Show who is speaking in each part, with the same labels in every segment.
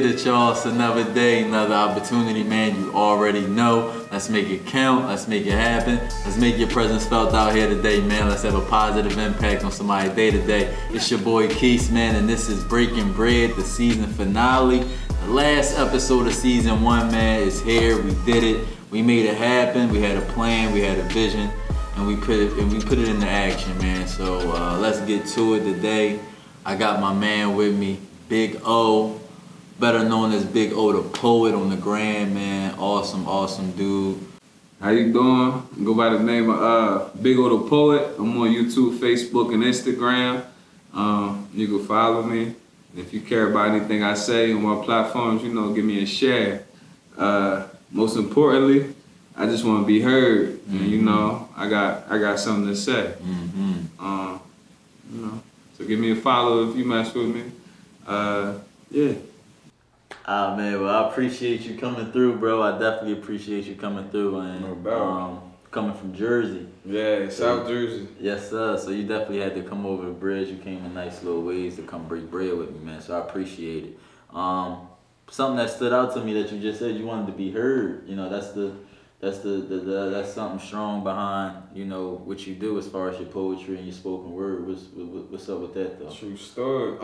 Speaker 1: get it, y'all. It's another day, another opportunity, man. You already know. Let's make it count. Let's make it happen. Let's make your presence felt out here today, man. Let's have a positive impact on somebody's day today. It's your boy Keith, man, and this is Breaking Bread, the season finale. The last episode of season 1, man, is here. We did it. We made it happen. We had a plan. We had a vision, and we put it into action, man. So let's get to it today. I got my man with me, Big O, better known as Big O the Poet on the gram, man. Awesome dude.
Speaker 2: How you doing? Go by the name of Big O the Poet. I'm on YouTube, Facebook, and Instagram. You can follow me. If you care about anything I say on my platforms, you know, give me a share. Most importantly, I just want to be heard. And you know, I got something to say. You know. So give me a follow if you mess with me. Yeah.
Speaker 1: Ah, man, well, I appreciate you coming through, bro. I definitely appreciate you coming through, and
Speaker 2: no doubt.
Speaker 1: Coming from Jersey.
Speaker 2: Yeah, South Jersey.
Speaker 1: Yes, sir. So you definitely had to come over the bridge. You came in nice little ways to come break bread with me, man. So I appreciate it. Something that stood out to me that you just said, you wanted to be heard. You know, that's something strong behind, you know, what you do as far as your poetry and your spoken word. What's up with that, though?
Speaker 2: True story.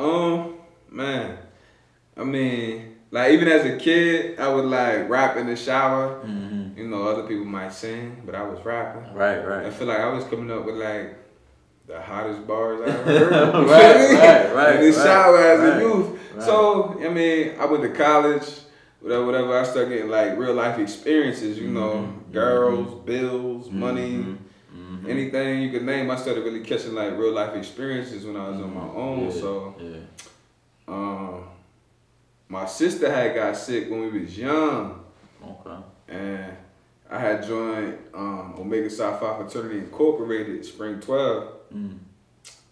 Speaker 2: Man, I mean, like, even as a kid, I would like rap in the shower. You know, other people might sing, but I was rapping.
Speaker 1: Right.
Speaker 2: I feel like I was coming up with like the hottest bars I ever heard.
Speaker 1: right.
Speaker 2: In the shower as a youth. Right. So, I mean, I went to college. Whatever, I started getting like real life experiences, you know, girls, bills, money, anything you could name. I started really catching like real life experiences when I was on my own. My sister had got sick when we was young. Okay. And I had joined Omega Psi Phi Fraternity Incorporated, Spring 12.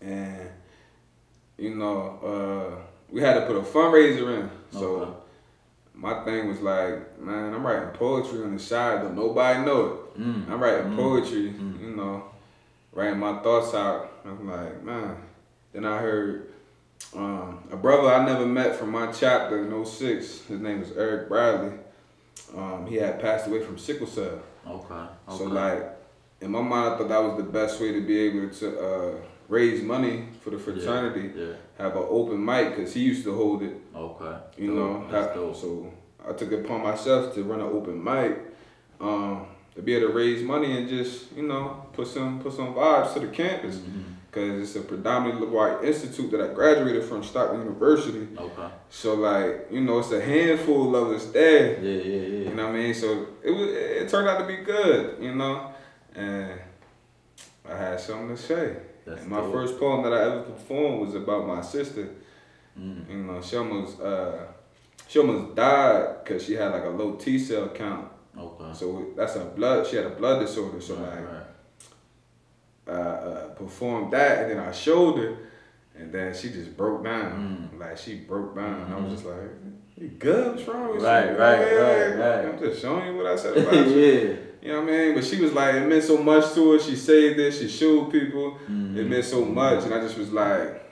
Speaker 2: And, you know, we had to put a fundraiser in. So my thing was like, man, I'm writing poetry on the side, though nobody know it. I'm writing poetry, you know, writing my thoughts out. I'm like, man. Then I heard a brother I never met from my chapter in 06. His name was Eric Bradley. He had passed away from sickle cell. Okay. So like, in my mind, I thought that was the best way to be able to raise money for the fraternity. Have an open mic, because he used to hold it. Okay. You know, so I took it upon myself to run an open mic, to be able to raise money and just, you know, put some vibes to the campus. Because it's a predominantly white institute that I graduated from, Stockton University. Okay. So like, you know, it's a handful of us there. Yeah. You know what I mean? So it turned out to be good, you know? And I had something to say. And my first poem that I ever performed was about my sister. You know, she almost died because she had like a low T cell count. Okay. So that's she had a blood disorder. So performed that, and then I showed her, and then she just broke down. Like, she broke down. And I was just like, you good? What's wrong with you? Right. I'm just showing you what I said about you. You know what I mean? But she was like, it meant so much to her. She saved it. She showed people. It meant so much. And I just was like,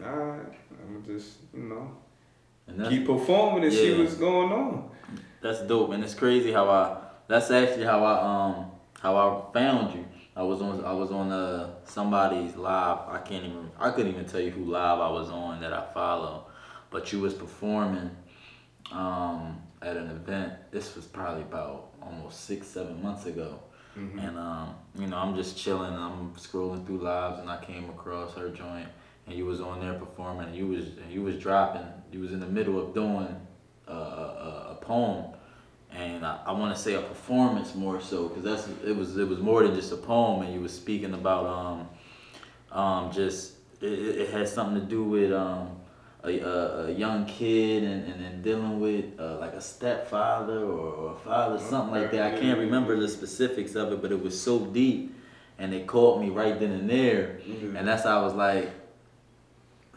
Speaker 2: all right, I'm just, you know, keep performing and see what's going on.
Speaker 1: That's dope. And it's crazy that's actually how I found you. I was on somebody's live. I couldn't even tell you who live I was on that I follow, but you was performing at an event. This was probably about almost 6-7 months ago. And you know, I'm just chilling, and I'm scrolling through lives, and I came across her joint, and you was on there performing, and you was dropping. You was in the middle of doing a poem. And I want to say a performance more so, because it was more than just a poem, and you was speaking about it had something to do with a young kid and dealing with like a stepfather or a father, something like that. I can't remember the specifics of it, but it was so deep, and it caught me right then and there, and that's how I was like,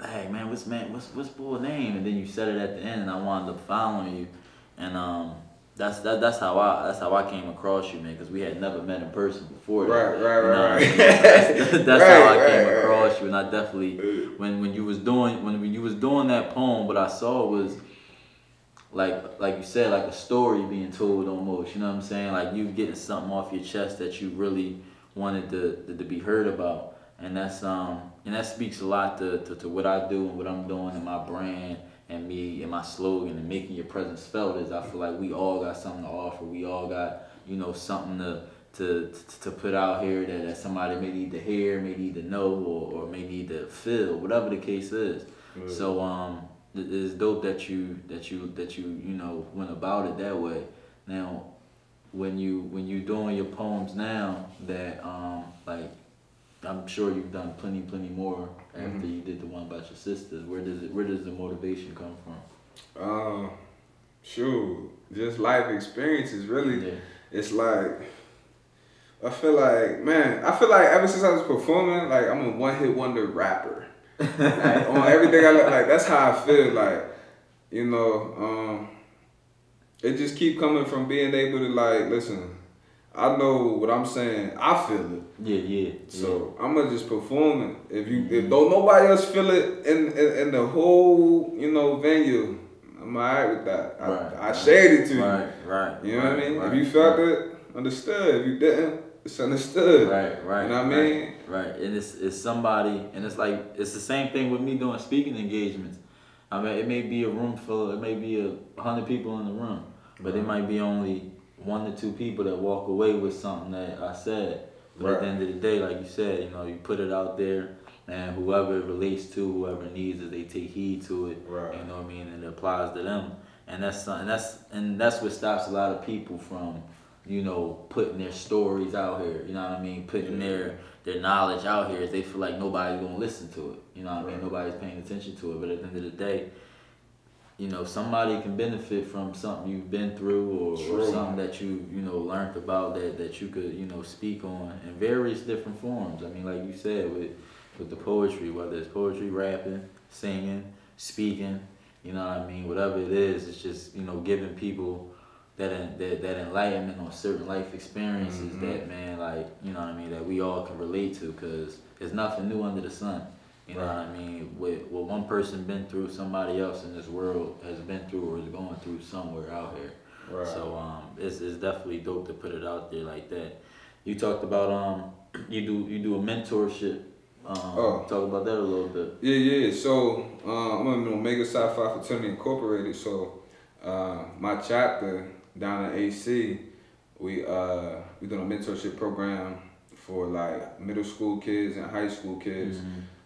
Speaker 1: hey man, what's boy name? And then you said it at the end, and I wound up following you, and That's how I came across you, man, because we had never met in person before.
Speaker 2: Right.
Speaker 1: That's how I came across you, and I definitely when you was doing that poem, what I saw was like you said, like a story being told almost. You know what I'm saying? Like you getting something off your chest that you really wanted to be heard about, and that speaks a lot to what I do and what I'm doing in my brand and me and my slogan and making your presence felt. Is I feel like we all got something to offer. We all got something to put out here that somebody may need to hear, may need to know, or may need to feel, whatever the case is. Mm. So it's dope that you went about it that way. Now, when you doing your poems now, that like I'm sure you've done plenty more after you did the one about your sisters. Where does the motivation come from?
Speaker 2: Shoot, just life experiences really. Yeah. It's like I feel like ever since I was performing, like I'm a one-hit wonder rapper. Like, on everything I like, that's how I feel. Like, it just keep coming from being able to like listen. I know what I'm saying. I feel it.
Speaker 1: Yeah.
Speaker 2: So I'm gonna just perform it. If don't nobody else feel it in the whole venue, I'm alright with that. I shared it to you.
Speaker 1: Right.
Speaker 2: You know what I mean? If you felt it, understood. If you didn't, it's understood.
Speaker 1: Right.
Speaker 2: You know what I mean?
Speaker 1: Right. And it's somebody, and it's like it's the same thing with me doing speaking engagements. I mean, it may be a room full, it may be 100 people in the room, but it might be only 1 to 2 people that walk away with something that I said. But at the end of the day, like you said, you put it out there, and whoever it relates to, whoever needs it, they take heed to it.
Speaker 2: Right.
Speaker 1: You know what I mean? And it applies to them. And that's what stops a lot of people from, putting their stories out here. You know what I mean? Putting their knowledge out here. Is they feel like nobody's gonna listen to it. You know what I mean? Nobody's paying attention to it. But at the end of the day, somebody can benefit from something you've been through or something that you learned about that you could speak on in various different forms. I mean, like you said with the poetry, whether it's poetry, rapping, singing, speaking, you know what I mean, whatever it is, it's just giving people that enlightenment on certain life experiences that, man, like, you know what I mean, that we all can relate to, because there's nothing new under the sun. You know what I mean? What one person been through, somebody else in this world has been through or is going through somewhere out here. Right. So it's definitely dope to put it out there like that. You talked about you do a mentorship. Talk about that a little bit.
Speaker 2: Yeah. So I'm in Omega Psi Phi Fraternity Incorporated. So my chapter down in AC, we doing a mentorship program for like middle school kids and high school kids.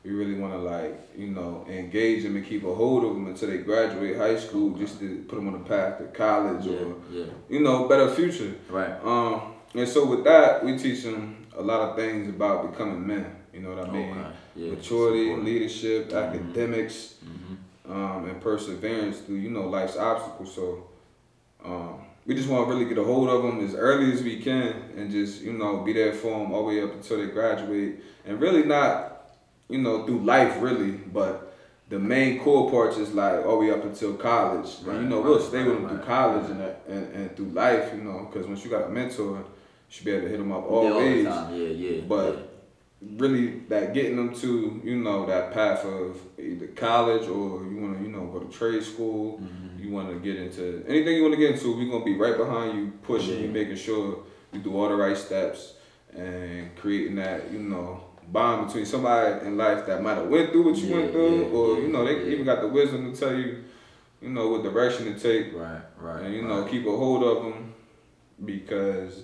Speaker 2: We really want to engage them and keep a hold of them until they graduate high school, just to put them on the path to college or better future.
Speaker 1: Right.
Speaker 2: And so with that, we teach them a lot of things about becoming men. You know what I mean?
Speaker 1: Okay. Yeah,
Speaker 2: maturity, leadership, academics, and perseverance through life's obstacles. So we just want to really get a hold of them as early as we can and just be there for them all the way up until they graduate, and really not through life really, but the main core parts is like all the way up until college. Right, and we'll stay with them through college and through life, because once you got a mentor, you should be able to hit them up all ways.
Speaker 1: Yeah.
Speaker 2: But really, that getting them to that path of either college, or you want to go to trade school, you want to get into anything you want to get into, we're gonna be right behind you, pushing you, making sure you do all the right steps and creating that bond between somebody in life that might have went through what you went through, or they even got the wisdom to tell you what direction to take,
Speaker 1: right,
Speaker 2: and keep a hold of them, because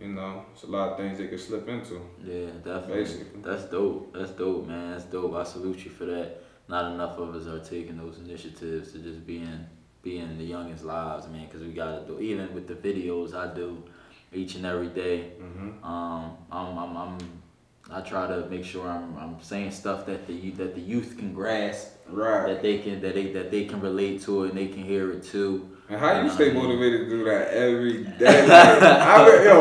Speaker 2: it's a lot of things they could slip into.
Speaker 1: Yeah, definitely. Basically. That's dope, man. That's dope. I salute you for that. Not enough of us are taking those initiatives to just being in the youngest lives, man, because we gotta do, even with the videos I do each and every day. I try to make sure I'm saying stuff that the youth can grasp, that they can relate to it and they can hear it too.
Speaker 2: And how you stay motivated to do that every day? Like,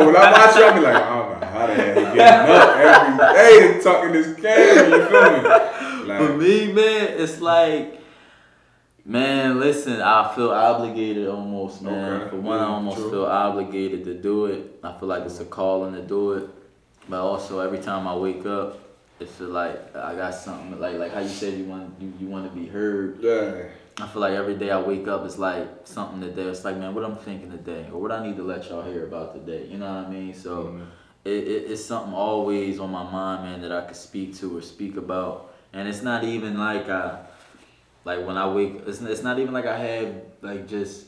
Speaker 2: when I watch you, I be like, I don't know how the hell he getting up every day and talking this camera. You feel me? Like,
Speaker 1: for me, man, it's like, man, listen, I feel obligated almost, man. Okay. For one, I almost feel obligated to do it. I feel like it's a calling to do it. But also, every time I wake up, it feel like I got something, like how you said you want to be heard.
Speaker 2: Yeah.
Speaker 1: I feel like every day I wake up, it's like something today. It's like, man, what I'm thinking today, or what I need to let y'all hear about today. You know what I mean? So it's something always on my mind, man, that I could speak to or speak about. And it's not even like like when I wake, it's not even like I have like just,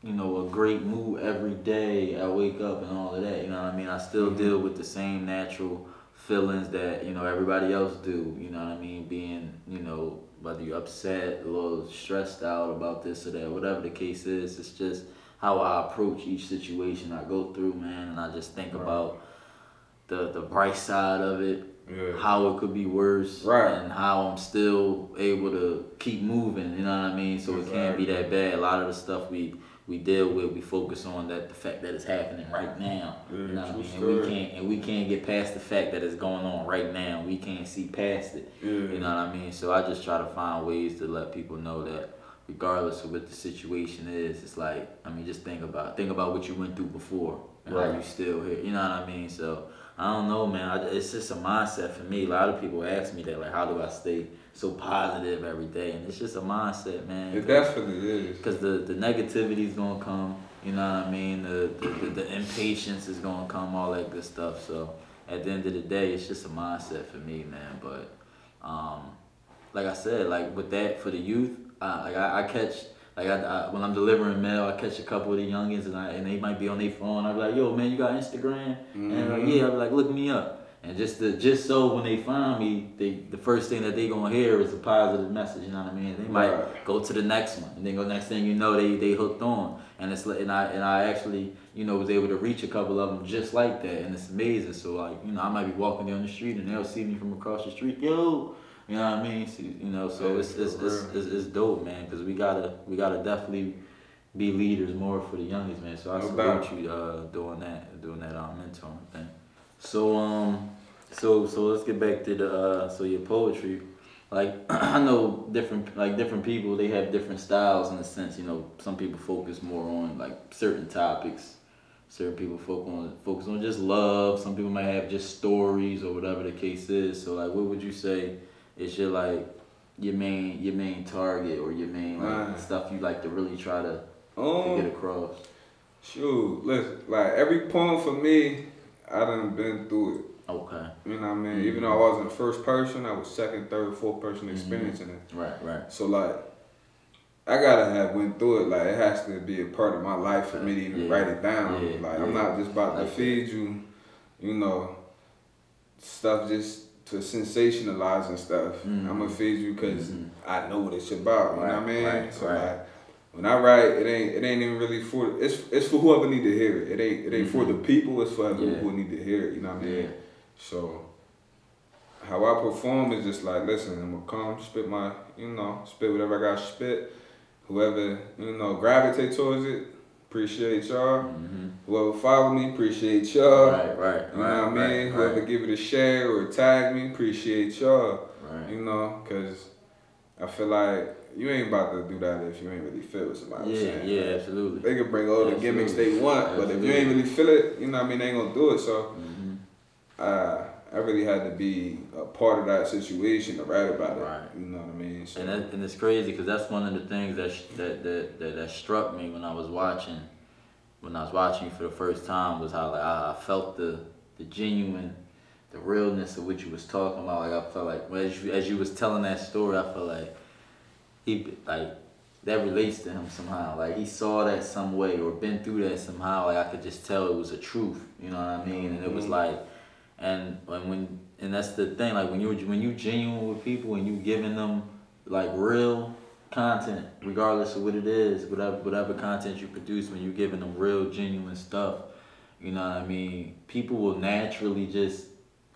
Speaker 1: you know, a great mood every day. I wake up and all of that. You know what I mean? I still deal with the same natural feelings that, you know, everybody else do. You know what I mean? Being, you know, whether you're upset, a little stressed out about this or that, whatever the case is, it's just how I approach each situation I go through, man. And I just think about the bright side of it, how it could be worse, and how I'm still able to keep moving, you know what I mean? So it can't be that bad. A lot of the stuff we deal with, we focus on the fact that it's happening right now. You know what I mean? And we can't get past the fact that it's going on right now. We can't see past it. You know what I mean? So I just try to find ways to let people know that regardless of what the situation is, it's like, I mean, just think about what you went through before and how you still here. You know what I mean? So I don't know, man. It's just a mindset for me. A lot of people ask me that, like, how do I stay so positive every day? And it's just a mindset, man.
Speaker 2: It definitely is.
Speaker 1: Because the negativity is gonna come. You know what I mean? The impatience is gonna come, all that good stuff. So at the end of the day, it's just a mindset for me, man. But like I said, like with that for the youth, I catch. Like when I'm delivering mail, I catch a couple of the youngins and they might be on their phone. I be like, yo, man, you got Instagram? And they're like, yeah. I be like, look me up. And just so when they find me, the first thing that they gonna hear is a positive message. You know what I mean? They might go to the next one, and then next thing you know, they hooked on. And it's like, and I actually, you know, was able to reach a couple of them just like that, and it's amazing. So like, you know, I might be walking down the street and they'll see me from across the street, yo. You know what I mean? So, you know, so it's dope, man. Because we gotta definitely be leaders more for the youngest, man. So I salute you doing that mentoring thing. So let's get back to the your poetry. Like I know different people, they have different styles in a sense. You know, some people focus more on like certain topics. Certain people focus on just love. Some people might have just stories or whatever the case is. So like, what would you say is your main target or your main stuff you like to really try to get across?
Speaker 2: Shoot, listen, like every poem for me, I done been through it.
Speaker 1: Okay.
Speaker 2: You know what I mean? Even though I wasn't first person, I was second, third, fourth person experiencing it.
Speaker 1: Right.
Speaker 2: So like, I gotta have went through it. Like it has to be a part of my life for me to even write it down. I'm not just about to feed you, you know, stuff just to sensationalize and stuff. I'm gonna feed you because I know what it's about. You know what I mean? So like, when I write, it ain't even really for it's for whoever need to hear it. It ain't for the people. It's for who need to hear it. You know what I mean? So how I perform is just like, listen, I'm gonna come spit spit whatever I got to spit. Whoever gravitate towards it, appreciate y'all. Whoever follow me, appreciate y'all.
Speaker 1: Right.
Speaker 2: You know what I mean? Whoever give it a share or tag me, appreciate y'all. You know, cause I feel like you ain't about to do that if you ain't really feel what somebody saying.
Speaker 1: Yeah, absolutely.
Speaker 2: They can bring all the gimmicks they want, but if you ain't really feel it, you know what I mean, they ain't gonna do it. So I really had to be a part of that situation to write about it. You know what I mean? So.
Speaker 1: And it's crazy because that's one of the things that struck me when I was watching you for the first time, was how like I felt the genuine, the realness of what you was talking about. Like I felt like as you was telling that story, I felt like that relates to him somehow. Like he saw that some way or been through that somehow. Like I could just tell it was a truth. You know what I mean? And it was like. And that's the thing, like when you genuine with people and you giving them like real content, regardless of what it is, whatever content you produce, when you giving them real genuine stuff, you know what I mean, people will naturally just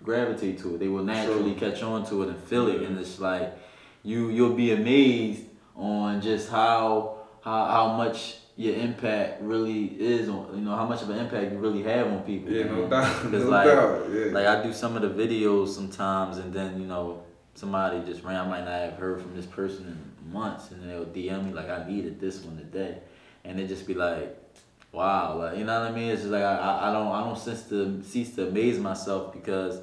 Speaker 1: gravitate to it. They will naturally catch on to it and feel it, and it's like you'll be amazed on just how much your impact really is on, you know, how much of an impact you really have on people.
Speaker 2: Yeah, no doubt.
Speaker 1: Because like I do some of the videos sometimes, and then, you know, somebody just I might not have heard from this person in months, and then they'll DM me like, I needed this one today, and it just be like, wow, like, you know what I mean? It's just like I don't cease to amaze myself, because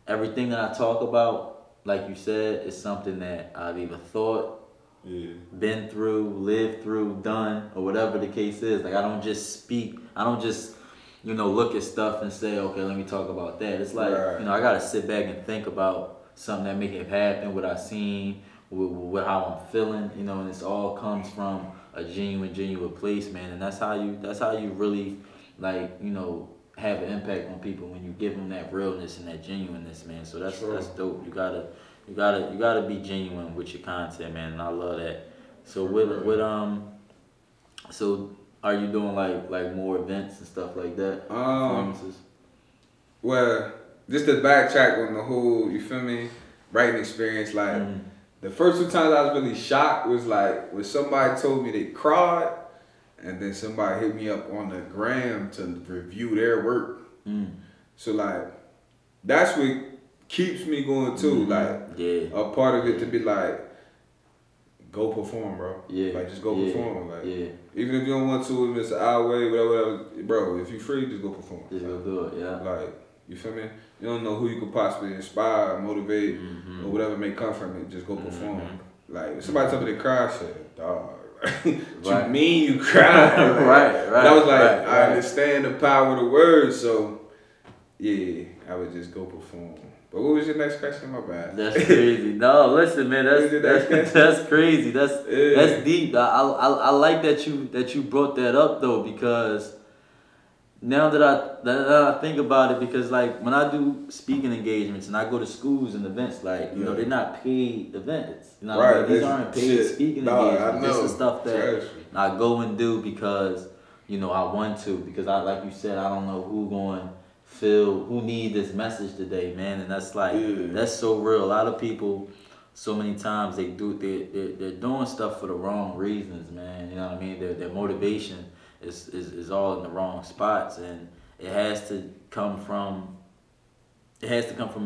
Speaker 1: everything that I talk about, like you said, is something that I've either thought been through, lived through, done, or whatever the case is. Like I don't just speak. I don't just look at stuff and say, okay, let me talk about that. It's like I gotta sit back and think about something that make it happen, what I seen, with how I'm feeling, and this all comes from a genuine place, man. And that's how you really have an impact on people when you give them that realness and that genuineness, man. So that's dope. You gotta be genuine with your content, man. And I love that. So so are you doing like more events and stuff like that? Performances?
Speaker 2: Well, just to backtrack on the whole, you feel me, writing experience, like the first 2 times I was really shocked was like when somebody told me they cried, and then somebody hit me up on the gram to review their work. So like that's what keeps me going too. Like a part of it to be like, go perform, bro. Like just go perform. Like even if you don't want to, if it's an hour away, whatever, bro. If you free, just go perform.
Speaker 1: Just go do it. Yeah.
Speaker 2: Like you feel me? You don't know who you could possibly inspire, motivate, or whatever may come from it. Just go perform. Like if somebody told me to cry, I said, dog. What you mean you cried?
Speaker 1: Right.
Speaker 2: And I was like, I understand the power of the words, so yeah, I would just go perform. But what was your next question? My bad.
Speaker 1: That's crazy. No, listen, man. That's crazy. That's deep. I like that you brought that up though, because now that I think about it, because like when I do speaking engagements and I go to schools and events, like they're not paid events. Like, these aren't paid speaking engagements. This is stuff that I go and do because I want to, because like you said, I don't know who need this message today, man. And that's like that's so real. A lot of people, so many times they're doing stuff for the wrong reasons, man. You know what I mean? Their motivation is all in the wrong spots, and it has to come from a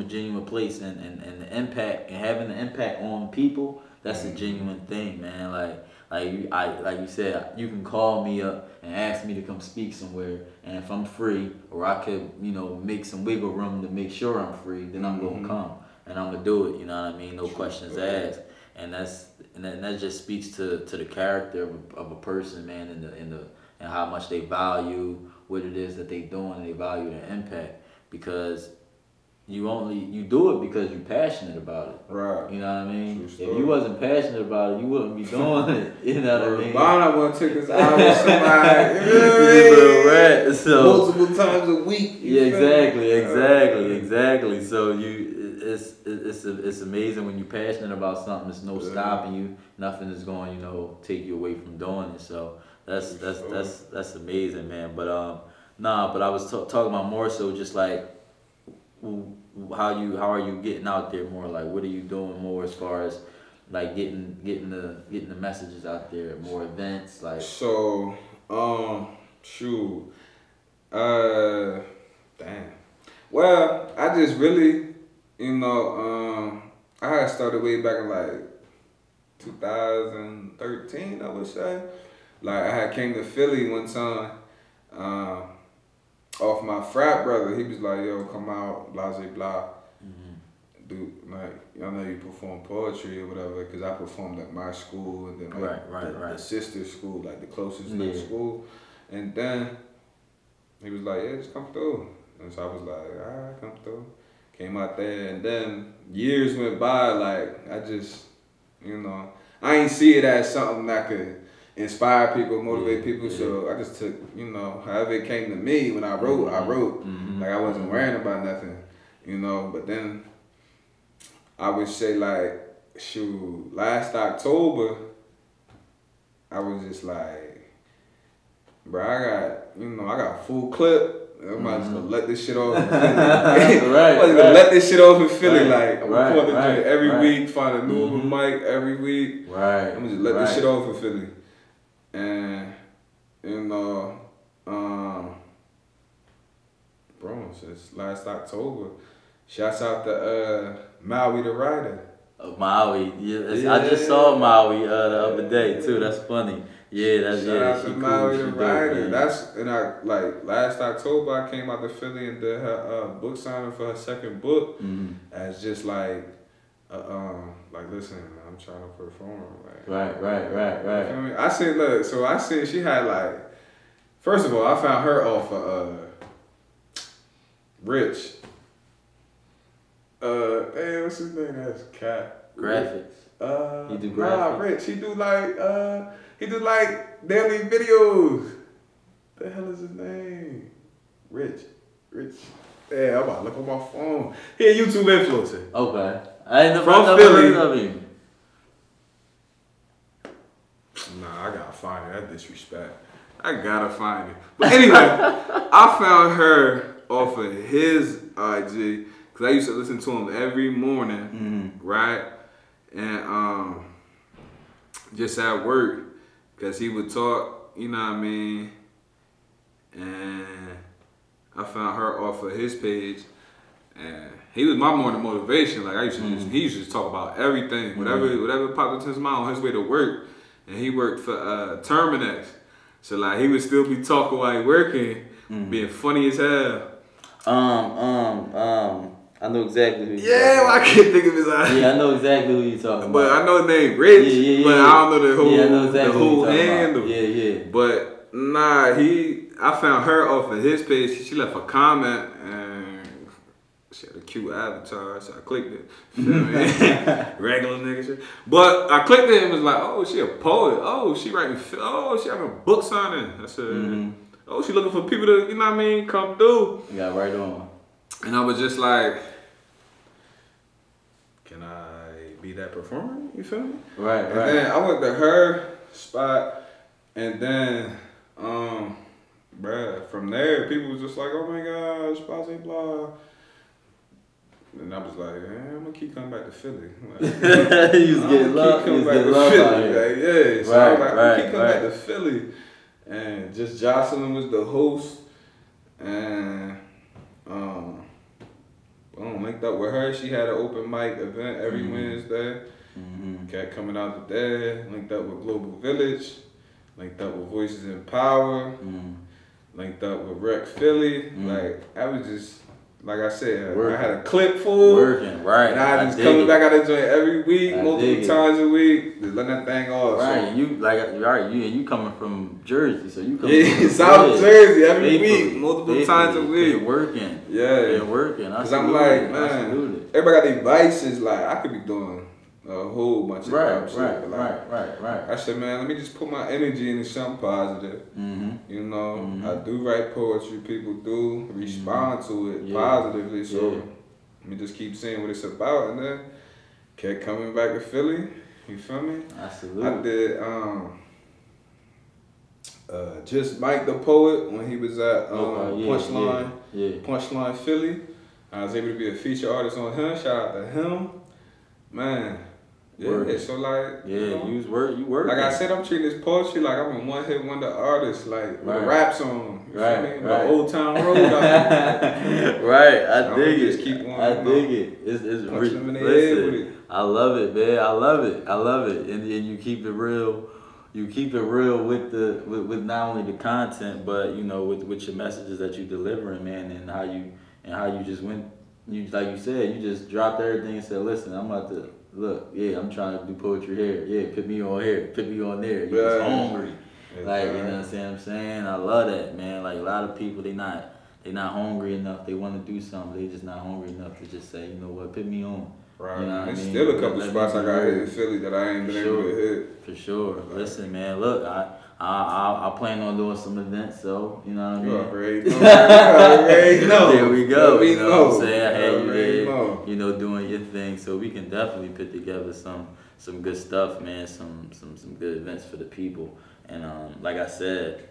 Speaker 1: genuine place, and the impact, and having the impact on people, that's a genuine thing, man. Like you said, you can call me up and ask me to come speak somewhere, and if I'm free, or I could make some wiggle room to make sure I'm free, then I'm gonna come and I'm gonna do it. You know what I mean? No questions asked. And that just speaks to the character of a person, man, and how much they value what it is that they doing, and they value their impact, because you do it because you're passionate about it. Right. You know what I mean? If you wasn't passionate about it, you wouldn't be doing it. You know what I mean?
Speaker 2: Why not want to take this out with somebody? You know,
Speaker 1: so,
Speaker 2: multiple times a week.
Speaker 1: Yeah, exactly. So it's amazing when you're passionate about something. There's no stopping you. Nothing is going take you away from doing it. So that's amazing, man. But but I was talking about more so just like, how are you getting out there more? Like, what are you doing more as far as like getting the messages out there? More events, like.
Speaker 2: So, shoot, damn. Well, I just really, I had started way back in like 2013, I would say. Like I had came to Philly one time. Off my frat brother, he was like, yo, come out, blah, blah, blah. Do, like, I know you perform poetry or whatever, because I performed at my school, and then like the sister school, like the closest next school. And then he was like, yeah, just come through. And so I was like, all right, come through. Came out there, and then years went by, like, I just, I ain't see it as something that could inspire people, motivate people. So I just took, however it came to me. When I wrote, like I wasn't worrying about nothing, But then I would say like, shoot, last October, I was just like, bro, I got full clip. I'm just gonna let this shit off in Philly. I'm gonna let this shit off in Philly. Like I'm gonna record it every week, find a new mic every week. I'm gonna just let this shit off in Philly. And bro, since last October, shouts out to Maui the writer.
Speaker 1: Maui, I just saw Maui the other day too. That's funny. Yeah,
Speaker 2: shout out to Maui the writer. I like last October I came out to Philly and did her book signing for her second book as just like like, listen, I'm trying to perform. Like,
Speaker 1: right.
Speaker 2: You know what I mean? I seen, look, so I seen she had like, first of all, I found her off of Rich. Hey, what's his name? That's Cat.
Speaker 1: Graphics. He do graphics.
Speaker 2: Nah, Rich. He do like daily videos. The hell is his name? Rich. Yeah, I'm about to look on my phone. He a YouTube influencer.
Speaker 1: Okay. I ain't never
Speaker 2: Philly.
Speaker 1: heard of him.
Speaker 2: Nah, I gotta find it. That's disrespect. I gotta find it. But anyway, I found her off of his IG because I used to listen to him every morning, right? And just at work, because he would talk, you know what I mean? And I found her off of his page, and he was my morning motivation. Like I used to, he used to just talk about everything, whatever popped into his mind on his way to work. And he worked for Terminex, so like he would still be talking while he working, being funny as hell.
Speaker 1: I know exactly who you're
Speaker 2: well, I can't think of his name.
Speaker 1: Yeah, I know exactly who you're talking about.
Speaker 2: But I know his name Rich, but I don't know the whole,
Speaker 1: I know exactly
Speaker 2: the whole handle.
Speaker 1: Yeah.
Speaker 2: But nah, I found her off of his page. She left a comment and she had a cute avatar, so I clicked it. Regular nigga shit. But I clicked it and was like, oh, she a poet. Oh, she writing. Oh, she having a book signing. I said, oh, she looking for people to, you know what I mean, come through.
Speaker 1: You got right on.
Speaker 2: And I was just like, can I be that performer? You feel me?
Speaker 1: Right.
Speaker 2: And then I went to her spot, and then, bruh, from there, people was just like, oh my gosh, blah, blah. And I was like, I'm gonna keep coming back to Philly. Like,
Speaker 1: you was getting love.
Speaker 2: Keep coming back to Philly. Like, yeah. So I was like, I'm gonna keep coming back to Philly. And just Jocelyn was the host, and linked up with her. She had an open mic event every Wednesday. Kept coming out there. Linked up with Global Village. Linked up with Voices in Power. Linked up with Rec Philly. Like, I was just, like I said, I had a clip full.
Speaker 1: Working, right.
Speaker 2: And I just coming back out of the joint every week, multiple times a week, just letting that thing off.
Speaker 1: Right,
Speaker 2: so.
Speaker 1: you coming from Jersey, so you coming
Speaker 2: from South Jersey every week, multiple times a week.
Speaker 1: Been working.
Speaker 2: Yeah.
Speaker 1: Been working.
Speaker 2: Because I'm like, man, everybody got these vices, like, I could be doing a whole bunch of shit.
Speaker 1: Right.
Speaker 2: I said, man, let me just put my energy into something positive. You know, I do write poetry. People do respond to it positively. So let me just keep saying what it's about, and then kept coming back to Philly. You feel me?
Speaker 1: Absolutely.
Speaker 2: I did just Mike the Poet when he was at Punchline, Punchline Philly. I was able to be a feature artist on him. Shout out to him, man. Yeah, so like, you know,
Speaker 1: you work.
Speaker 2: Like I said, I'm treating this poetry like I'm a one-hit wonder artist, like with a rap song. You feel me? The Old Town Road.
Speaker 1: Right, I dig it.
Speaker 2: Just keep on,
Speaker 1: I dig it. It's listen, I love it, man. I love it. And you keep it real. You keep it real with not only the content, but you know, with your messages that you delivering, man, and how you just went. You like you said, you just dropped everything and said, listen, I'm about to. Look, I'm trying to do poetry here. Yeah, put me on here, put me on there. You just hungry. Like, you know what I'm saying? I love that, man. Like, a lot of people, they not hungry enough. They want to do something. They just not hungry enough to just say, you know what, put me on.
Speaker 2: Right.
Speaker 1: You know what
Speaker 2: There's
Speaker 1: I mean?
Speaker 2: still a couple spots I got hit in Philly that I ain't been able to hit.
Speaker 1: For sure. Listen, man, look, I plan on doing some events, so, you know what I mean?
Speaker 2: You already know.
Speaker 1: There we go.
Speaker 2: You
Speaker 1: know what I'm saying? I had you there, you know, doing your thing, so we can definitely put together some good stuff, man, some good events for the people. And like I said,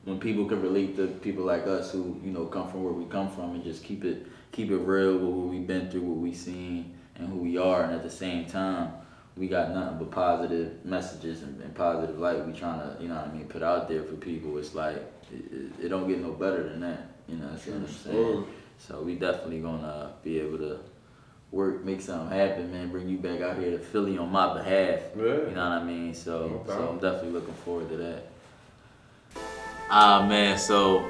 Speaker 1: when people can relate to people like us who, you know, come from where we come from and just keep it real with what we've been through, what we've seen, and who we are, and at the same time, we got nothing but positive messages and positive light we trying to, you know what I mean, put out there for people. It's like, it don't get no better than that, you know what I'm saying? So we definitely gonna be able to work, make something happen, man, bring you back out here to Philly on my behalf, you know what I mean? So I'm definitely looking forward to that. Man, so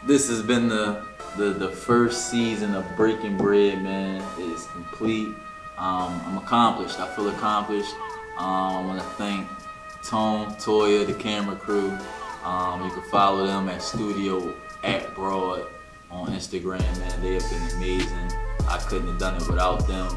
Speaker 1: this has been the first season of Breaking Bread, man. It's complete. I'm accomplished. I feel accomplished. I want to thank Tone, Toya, the camera crew. You can follow them at studio@broad on Instagram, man. They have been amazing. I couldn't have done it without them.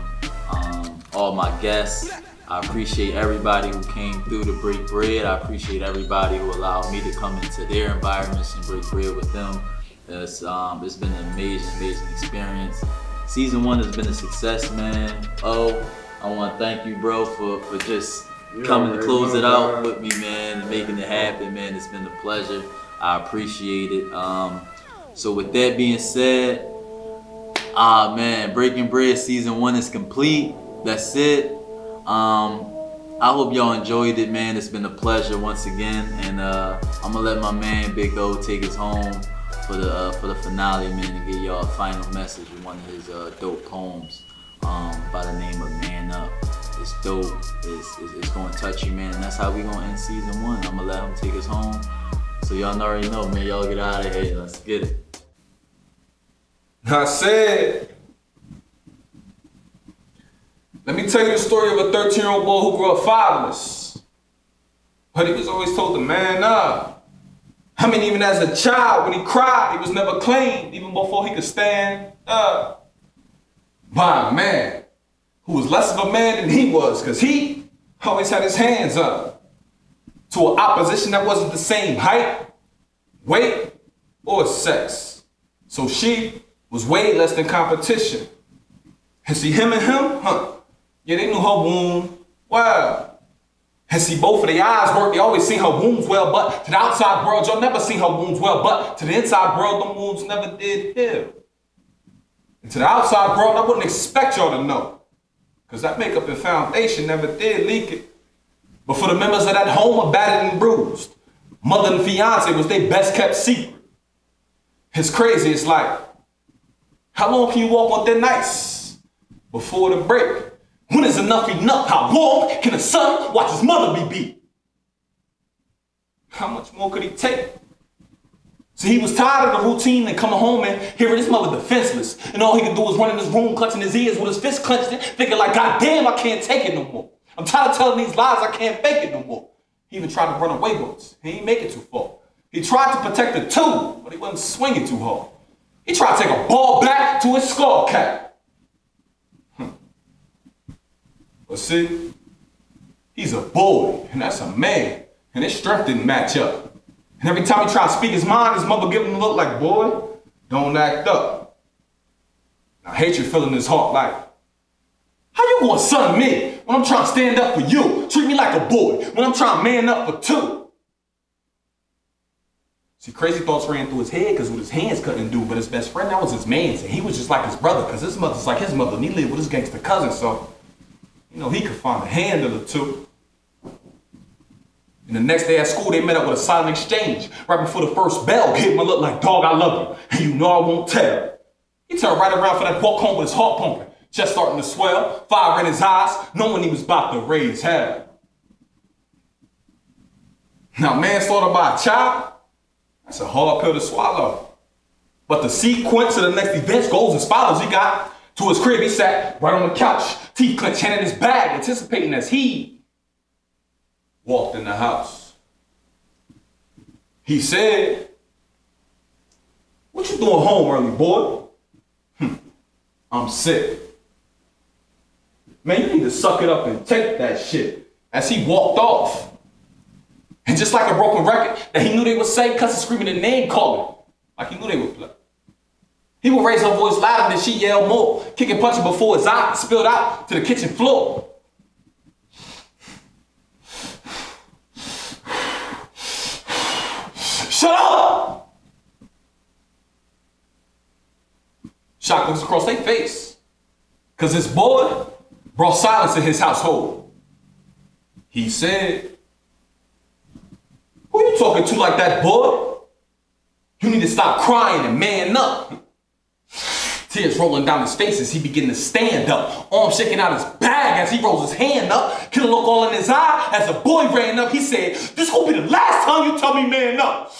Speaker 1: All my guests, I appreciate everybody who came through to break bread. I appreciate everybody who allowed me to come into their environments and break bread with them. It's been an amazing experience. Season 1 has been a success, man. Oh, I want to thank you, bro, for just coming to close it out with me, man, and making it happen, man. It's been a pleasure. I appreciate it. So with that being said, man, Breaking Bread Season 1 is complete. That's it. I hope y'all enjoyed it, man. It's been a pleasure once again, and I'm gonna let my man Big O take us home for the finale, man, and give y'all a final message with one of his dope poems by the name of Man Up. It's dope. It's gonna touch you, man, and that's how we gonna end Season 1. I'm gonna let him take us home. So y'all already know, man. Y'all get out of here. Let's get it.
Speaker 2: I said, let me tell you the story of a 13-year-old boy who grew up fatherless. But he was always told to man up. I mean, even as a child, when he cried, he was never claimed, even before he could stand up. By a man who was less of a man than he was, because he always had his hands up to an opposition that wasn't the same height, weight, or sex. So she was way less than competition. And see, him and him, yeah, they knew her womb well. And see, both of their eyes work. They always seen her wounds well, but to the outside world, y'all never seen her wounds well, but to the inside world, them wounds never did heal. And to the outside world, I wouldn't expect y'all to know, because that makeup and foundation never did leak it. But for the members of that home are battered and bruised, mother and fiance was their best kept secret. It's crazy, it's like, how long can you walk on thin ice before the break? When is enough enough? How long can a son watch his mother be beat? How much more could he take? So he was tired of the routine and coming home and hearing his mother defenseless. And all he could do was run in his room, clutching his ears with his fist clenched, thinking like, God damn, I can't take it no more. I'm tired of telling these lies, I can't fake it no more. He even tried to run away once. He ain't make it too far. He tried to protect the two, but he wasn't swinging too hard. He tried to take a ball back to his skull cap. But see, he's a boy, and that's a man, and his strength didn't match up. And every time he tried to speak his mind, his mother gave him a look like, boy, don't act up. Now hatred filling his heart like, how you gonna son me when I'm trying to stand up for you? Treat me like a boy when I'm trying to man up for two. See, crazy thoughts ran through his head because what his hands couldn't do, but his best friend, that was his man. So he was just like his brother, because his mother's like his mother, and he lived with his gangster cousin, so you know, he could find a handle or two. And the next day at school, they met up with a silent exchange. Right before the first bell, gave him a look like, dog, I love you, and you know I won't tell. He turned right around for that walk home with his heart pumping, chest starting to swell, fire in his eyes, knowing he was about to raise hell. Now, manslaughter by a child, that's a hard pill to swallow. But the sequence of the next events goes as follows. He got to his crib, he sat right on the couch, teeth clenched, hand in his bag, anticipating as he walked in the house. He said, what you doing home early, boy? I'm sick. Man, you need to suck it up and take that shit. As he walked off. And just like a broken record that he knew they would say, cussing, screaming and name calling, like he knew they would play. He would raise her voice louder than she yelled more, kicking, punching before his eye spilled out to the kitchen floor. Shut up! Shock looks across their face, because this boy brought silence in his household. He said, who you talking to like that, boy? You need to stop crying and man up. Tears rolling down his face as he began to stand up, arm shaking out his bag as he rolls his hand up, killer look all in his eye as the boy ran up. He said, this gonna be the last time you tell me man up.